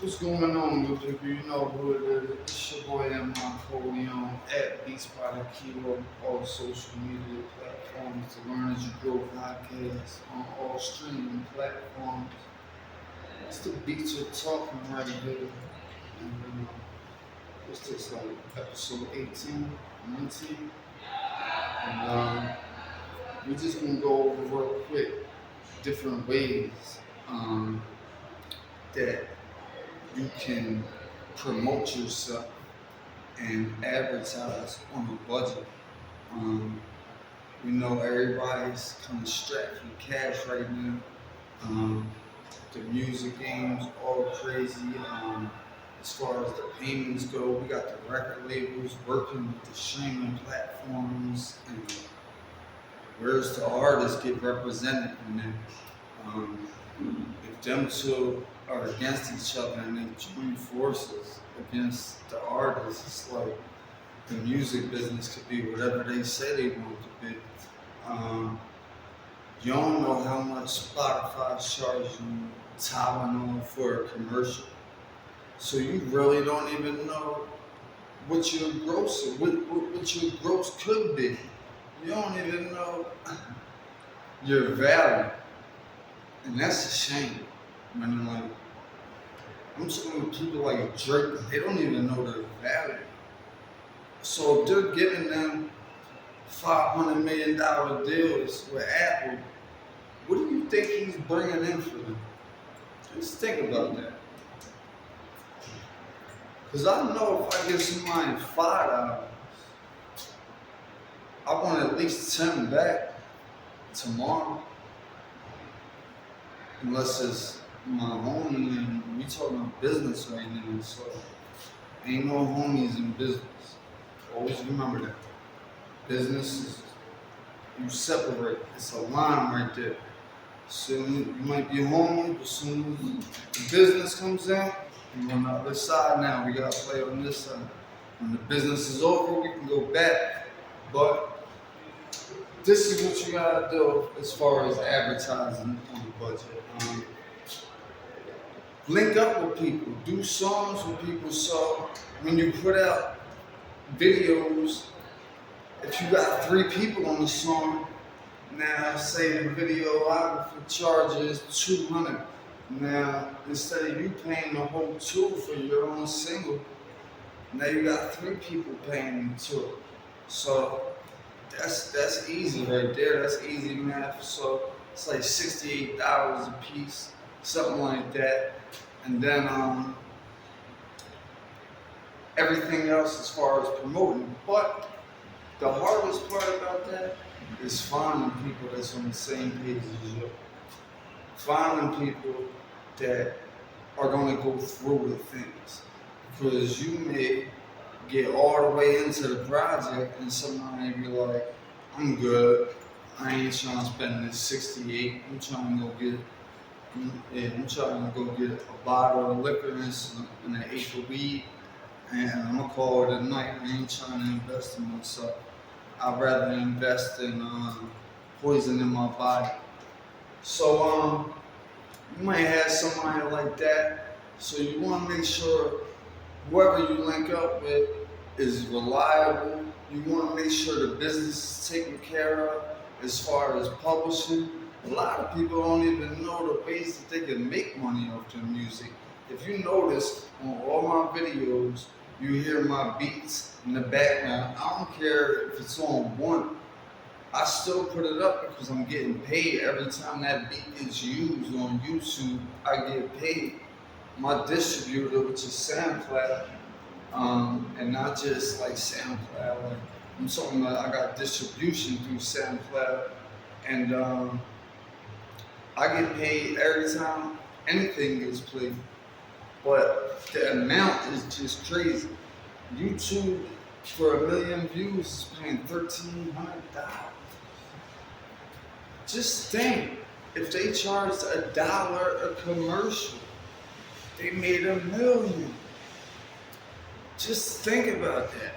What's going on, good people? You know who it is. It's your boy M-i-Corleone at Beats by the Kilo, all social media platforms. The Learn As You Grow podcast on all streaming platforms. It's the beats you're talking right here. And what's this, like episode 18, 19? And we're just gonna go over real quick different ways um, that you can promote yourself and advertise on a budget. Um, we know everybody's kind of strapped for cash right now. Um, the music game's all crazy. As far as the payments go, we got the record labels working with the streaming platforms, and where's the artists get represented in that? If them two are against each other and they join forces against the artists, it's like the music business could be whatever they say they want to be. You don't know how much Spotify's charging Tylenol for a commercial, so you really don't even know what your gross could be. You don't even know your value, and that's a shame. When I'm talking with people like Drake, they don't even know their value. So if they're giving them $500 million deals with Apple, what do you think he's bringing in for them? Just think about that. Because I know if I give somebody $5, I want at least 10 back tomorrow. Unless it's my homie, and we talking about business right now, so ain't no homies in business. Always remember that. Business is, you separate. It's a line right there. Soon you might be a homie, but soon as the business comes in, you're on the other side now. We gotta play on this side. When the business is over, we can go back. But this is what you gotta do as far as advertising on the budget. Link up with people, do songs with people. So when you put out videos, if you got 3 people on the song, now say the videographer charges $200. Now instead of you paying the whole $2 for your own single, now you got 3 people paying the $2. So that's easy right there. That's easy math. So it's like $68 a piece, something like that. And then everything else as far as promoting. But the hardest part about that is finding people that's on the same page as you. Finding people that are going to go through with things. Because you may get all the way into the project and somebody be like, I'm good. I ain't trying to spend this 68. I'm trying to go get a bottle of liquor and an eighth of weed, and I'm gonna call it a night. I ain't trying to invest in myself. I'd rather invest in poison in my body. So you might have somebody like that. So you want to make sure whoever you link up with is reliable. You want to make sure the business is taken care of as far as publishing. A lot of people don't even know the ways that they can make money off their music. If you notice, on all my videos, you hear my beats in the background. I don't care if it's on one. I still put it up because I'm getting paid every time that beat is used on YouTube. I get paid. My distributor, which is SoundCloud, and not just like SoundCloud. Like, I'm talking about I got distribution through SoundCloud, and I get paid every time anything gets played. But the amount is just crazy. YouTube for 1 million views is paying $1,300. Just think, if they charged $1 a commercial, they made $1 million. Just think about that.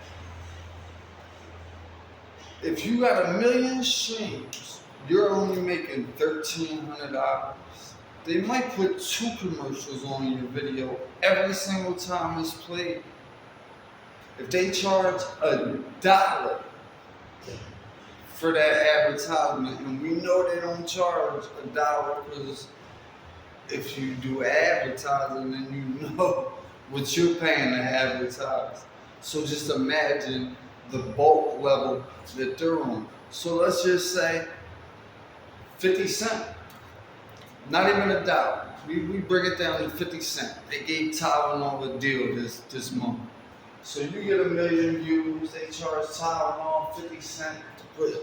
If you got 1 million streams, you're only making $1,300. They might put 2 commercials on your video every single time it's played. If they charge $1 for that advertisement, and we know they don't charge $1 because if you do advertising, then you know what you're paying to advertise. So just imagine the bulk level that they're on. So let's just say 50 cents, not even $1. We bring it down to 50 cents. They gave Tylenol a deal this month. So you get 1 million views, they charge Tylenol 50 cents to put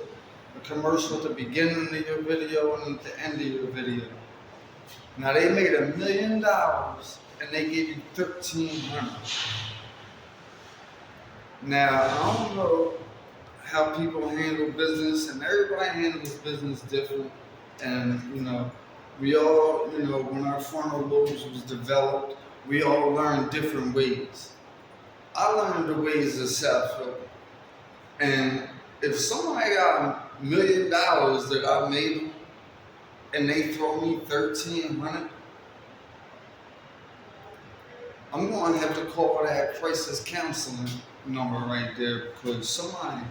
a commercial at the beginning of your video and at the end of your video. Now they made $1 million and they give you 1,300. Now I don't know how people handle business, and everybody handles business different. And we all, when our frontal lobes was developed, we all learned different ways. I learned the ways of Southfield. And if somebody got $1 million that I made them, and they throw me 1,300, I'm going to have to call that crisis counseling number right there, because somebody,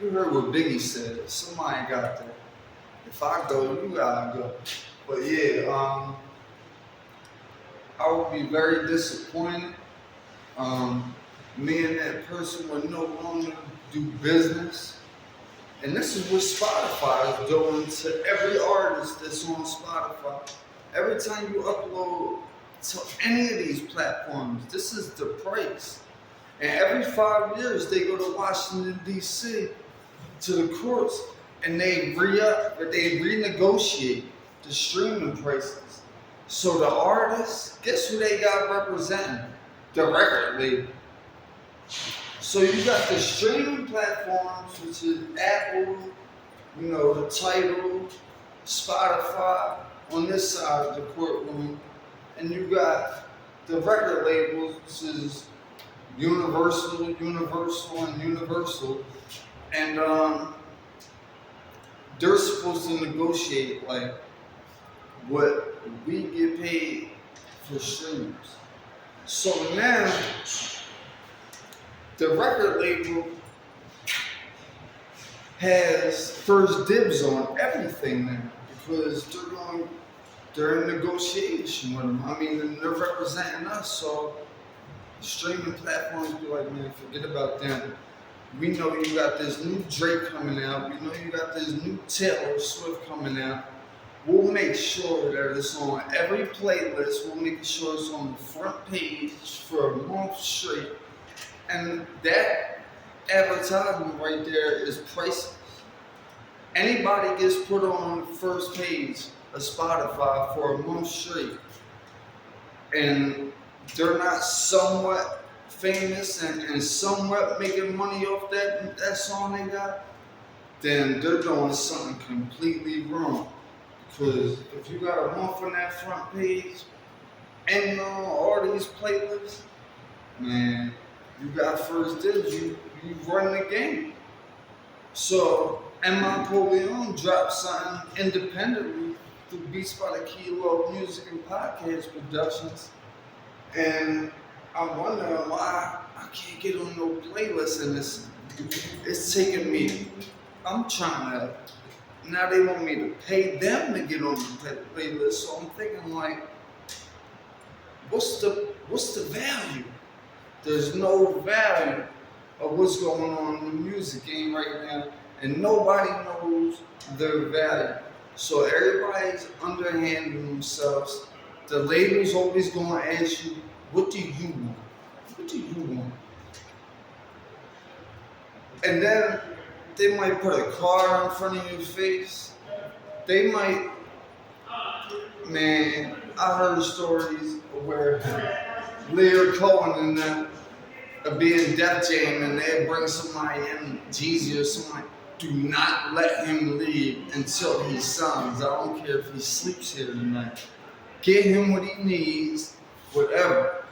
you heard what Biggie said, somebody got that. If I go, you gotta go. But yeah, I would be very disappointed. Me and that person would no longer do business. And this is what Spotify is doing to every artist that's on Spotify. Every time you upload to any of these platforms, this is the price. And every 5 years, they go to Washington, D.C. to the courts, and they renegotiate the streaming prices. So the artists, guess who they got representing? The record label. So you got the streaming platforms, which is Apple, the Tidal, Spotify on this side of the courtroom, and you got the record labels, which is Universal, and Universal, and they're supposed to negotiate like what we get paid for streams. So now the record label has first dibs on everything now, because they're in negotiation with them. I mean, they're representing us, so streaming platforms be like, man, forget about them. We know you got this new Drake coming out. We know you got this new Taylor Swift coming out. We'll make sure that it's on every playlist. We'll make sure it's on the front page for a month straight. And that advertisement right there is priceless. Anybody gets put on the first page of Spotify for a month straight, and they're not somewhat famous and somewhat making money off that song they got, then they're doing something completely wrong. Because if you got a month on that front page and on all these playlists, man, you got first dibs, you run the game. So M-i-Corleone dropped something independently through Beats by the Kilo Music and Podcast Productions. And I'm wondering why I can't get on no playlist, and it's taking me, I'm trying to, now they want me to pay them to get on the playlist, so I'm thinking like, what's the value? There's no value of what's going on in the music game right now, and nobody knows their value. So everybody's underhanding themselves. The label's always going to ask you, what do you want? What do you want? And then they might put a car in front of your face. They might, man, I heard stories where Lear Cohen and them are being Def Jam, and they bring somebody in, Jeezy or somebody. Do not let him leave until he signs. I don't care if he sleeps here tonight. Get him what he needs, whatever,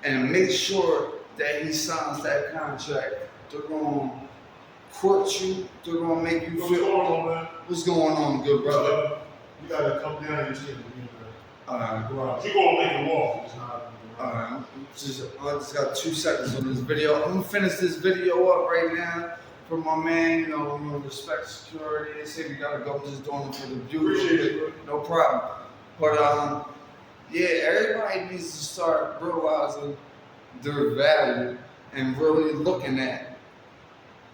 and make sure that he signs that contract. They're going to court you. They're going to make you feel. What's going on, man? What's going on, good brother? You gotta come down and you see the Alright. garage. You gonna make a walk. It's not. Alright. I just got 2 seconds on this video. I'm gonna finish this video up right now for my man. You know, I'm gonna respect security. They say we gotta go. I'm just doing it for the view. Appreciate it. No problem. But yeah, everybody needs to start realizing their value and really looking at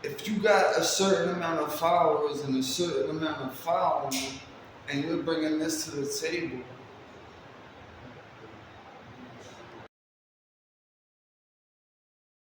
if you got a certain amount of followers and a certain amount of following, and you're bringing this to the table,